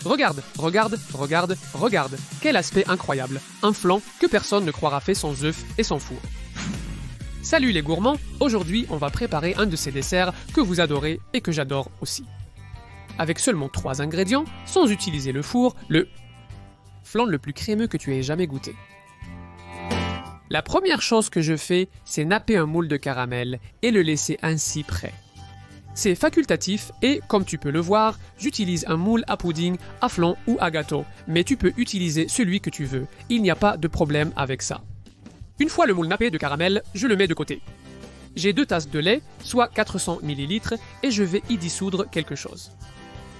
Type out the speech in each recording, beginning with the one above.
Regarde, regarde, regarde, regarde. Quel aspect incroyable. Un flan que personne ne croira fait sans œufs et sans four. Salut les gourmands, aujourd'hui on va préparer un de ces desserts que vous adorez et que j'adore aussi. Avec seulement 3 ingrédients, sans utiliser le four, le flan le plus crémeux que tu aies jamais goûté. La première chose que je fais, c'est napper un moule de caramel et le laisser ainsi prêt. C'est facultatif et, comme tu peux le voir, j'utilise un moule à pudding, à flan ou à gâteau, mais tu peux utiliser celui que tu veux, il n'y a pas de problème avec ça. Une fois le moule nappé de caramel, je le mets de côté. J'ai 2 tasses de lait, soit 400 ml, et je vais y dissoudre quelque chose.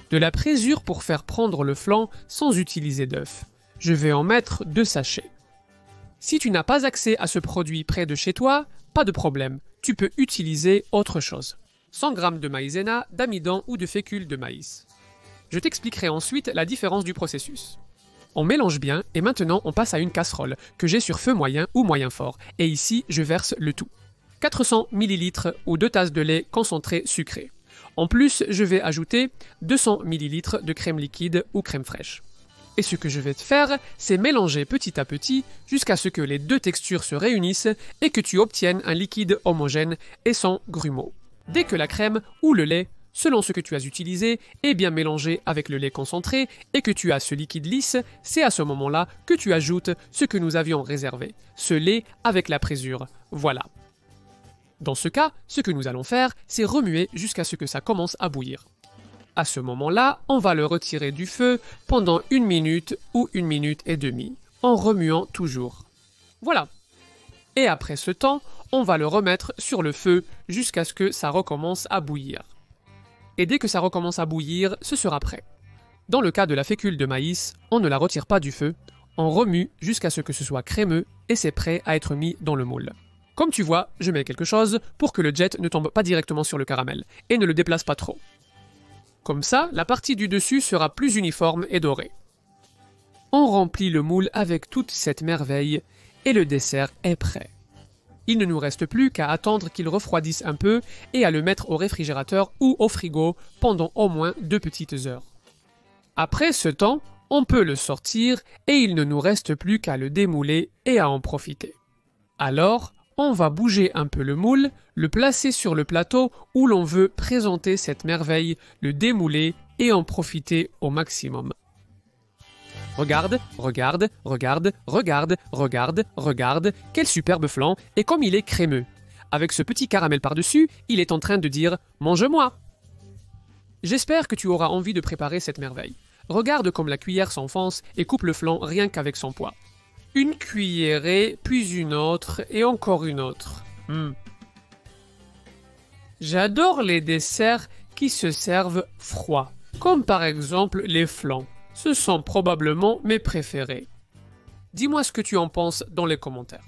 De la présure pour faire prendre le flan sans utiliser d'œuf. Je vais en mettre 2 sachets. Si tu n'as pas accès à ce produit près de chez toi, pas de problème, tu peux utiliser autre chose. 100 g de maïzena, d'amidon ou de fécule de maïs. Je t'expliquerai ensuite la différence du processus. On mélange bien et maintenant on passe à une casserole que j'ai sur feu moyen ou moyen fort et ici je verse le tout. 400 ml ou 2 tasses de lait concentré sucré. En plus, je vais ajouter 200 ml de crème liquide ou crème fraîche. Et ce que je vais te faire, c'est mélanger petit à petit jusqu'à ce que les 2 textures se réunissent et que tu obtiennes un liquide homogène et sans grumeaux. Dès que la crème ou le lait, selon ce que tu as utilisé, est bien mélangé avec le lait concentré et que tu as ce liquide lisse, c'est à ce moment-là que tu ajoutes ce que nous avions réservé, ce lait avec la présure. Voilà. Dans ce cas, ce que nous allons faire, c'est remuer jusqu'à ce que ça commence à bouillir. À ce moment-là, on va le retirer du feu pendant 1 minute ou 1 minute et demie, en remuant toujours. Voilà. Et après ce temps, on va le remettre sur le feu jusqu'à ce que ça recommence à bouillir. Et dès que ça recommence à bouillir, ce sera prêt. Dans le cas de la fécule de maïs, on ne la retire pas du feu, on remue jusqu'à ce que ce soit crémeux et c'est prêt à être mis dans le moule. Comme tu vois, je mets quelque chose pour que le jet ne tombe pas directement sur le caramel et ne le déplace pas trop. Comme ça, la partie du dessus sera plus uniforme et dorée. On remplit le moule avec toute cette merveille et le dessert est prêt. Il ne nous reste plus qu'à attendre qu'il refroidisse un peu et à le mettre au réfrigérateur ou au frigo pendant au moins 2 petites heures. Après ce temps, on peut le sortir et il ne nous reste plus qu'à le démouler et à en profiter. Alors, on va bouger un peu le moule, le placer sur le plateau où l'on veut présenter cette merveille, le démouler et en profiter au maximum. Regarde, regarde, regarde, regarde, regarde, regarde, quel superbe flan et comme il est crémeux. Avec ce petit caramel par-dessus, il est en train de dire « Mange-moi ». J'espère que tu auras envie de préparer cette merveille. Regarde comme la cuillère s'enfonce et coupe le flan rien qu'avec son poids. Une cuillerée, puis une autre, et encore une autre. J'adore les desserts qui se servent froids, comme par exemple les flans. Ce sont probablement mes préférés. Dis-moi ce que tu en penses dans les commentaires.